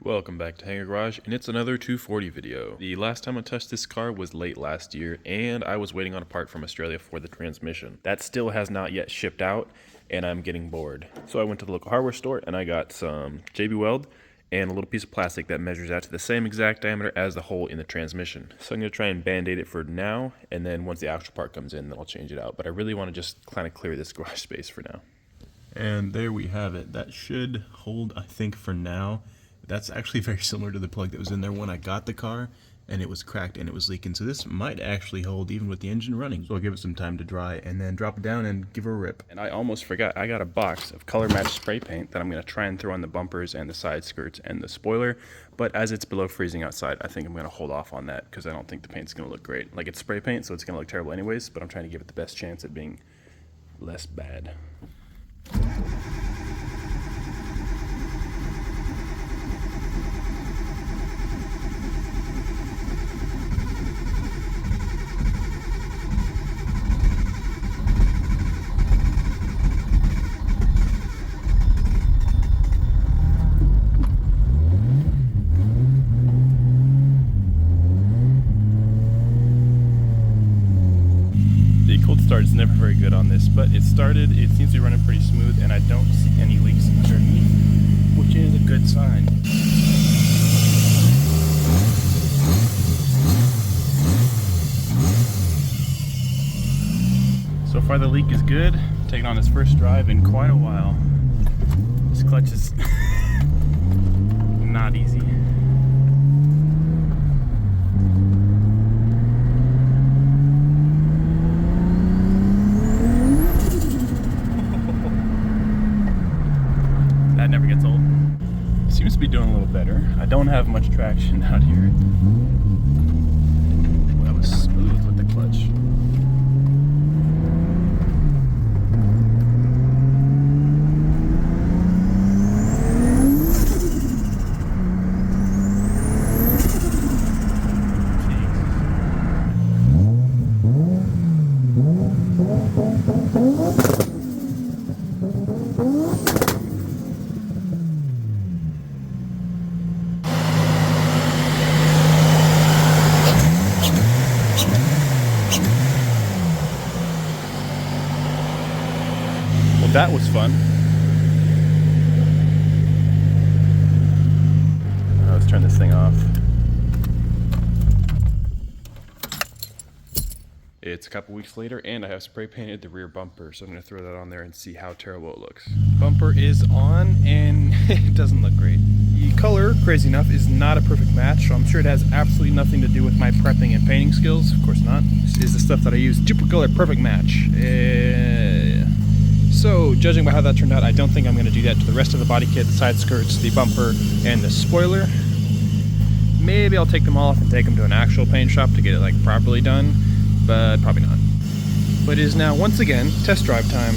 Welcome back to Hangar Garage, and it's another 240 video. The last time I touched this car was late last year, and I was waiting on a part from Australia for the transmission. That still has not yet shipped out, and I'm getting bored. So I went to the local hardware store, and I got some JB Weld and a little piece of plastic that measures out to the same exact diameter as the hole in the transmission. So I'm going to try and band-aid it for now, and then once the actual part comes in, then I'll change it out. But I really want to just kind of clear this garage space for now. And there we have it. That should hold, I think, for now. That's actually very similar to the plug that was in there when I got the car, and it was cracked and it was leaking. So this might actually hold even with the engine running. So I'll give it some time to dry and then drop it down and give her a rip. And I almost forgot, I got a box of color match spray paint that I'm going to try and throw on the bumpers and the side skirts and the spoiler. But as it's below freezing outside, I think I'm going to hold off on that because I don't think the paint's going to look great. Like, it's spray paint, so it's going to look terrible anyways, but I'm trying to give it the best chance at being less bad. Start is never very good on this, but it started. It seems to be running pretty smooth, and I don't see any leaks underneath, which is a good sign. So far the leak is good. Taking on this first drive in quite a while. This clutch is not easy. That never gets old. Seems to be doing a little better. I don't have much traction out here. That was smooth with the clutch. That was fun. Let's turn this thing off. It's a couple weeks later, and I have spray painted the rear bumper, so I'm going to throw that on there and see how terrible it looks. Bumper is on, and it doesn't look great. The color, crazy enough, is not a perfect match, so I'm sure it has absolutely nothing to do with my prepping and painting skills. Of course not. This is the stuff that I use. Super color, perfect match. So, judging by how that turned out, I don't think I'm going to do that to the rest of the body kit, the side skirts, the bumper, and the spoiler. Maybe I'll take them all off and take them to an actual paint shop to get it like properly done, but probably not. But it is now, once again, test drive time.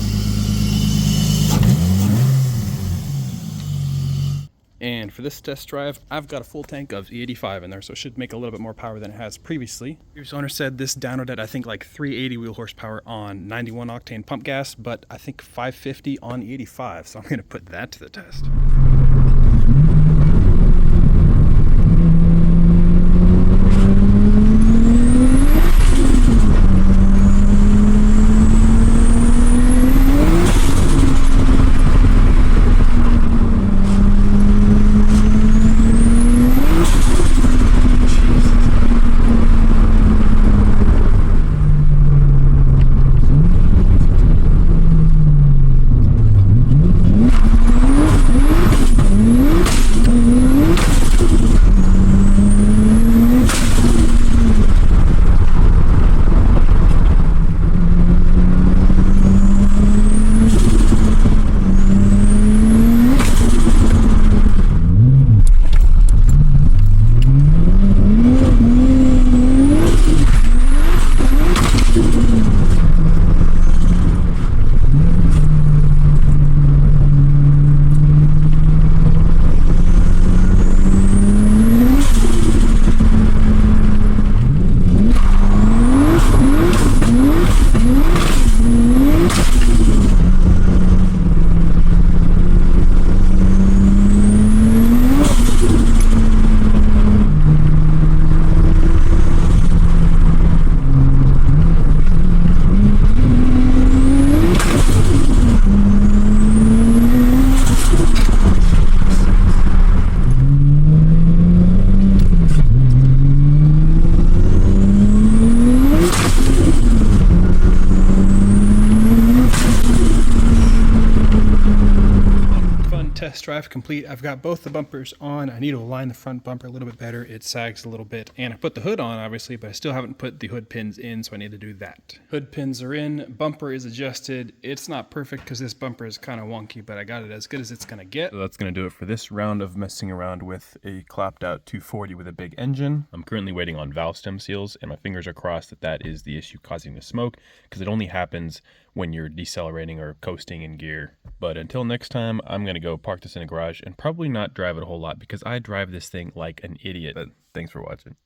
And for this test drive, I've got a full tank of E85 in there, so it should make a little bit more power than it has previously. Previous owner said this downed at, I think, like 380 wheel horsepower on 91 octane pump gas, but I think 550 on E85, so I'm going to put that to the test. drive complete. I've got both the bumpers on. I need to align the front bumper a little bit better. It sags a little bit. And I put the hood on, obviously, but I still haven't put the hood pins in, so I need to do that. Hood pins are in. Bumper is adjusted. It's not perfect because this bumper is kind of wonky, but I got it as good as it's going to get. So that's going to do it for this round of messing around with a clapped out 240 with a big engine. I'm currently waiting on valve stem seals, and my fingers are crossed that that is the issue causing the smoke, because it only happens when you're decelerating or coasting in gear. But until next time, I'm going to go park this in a garage and probably not drive it a whole lot because I drive this thing like an idiot. But thanks for watching.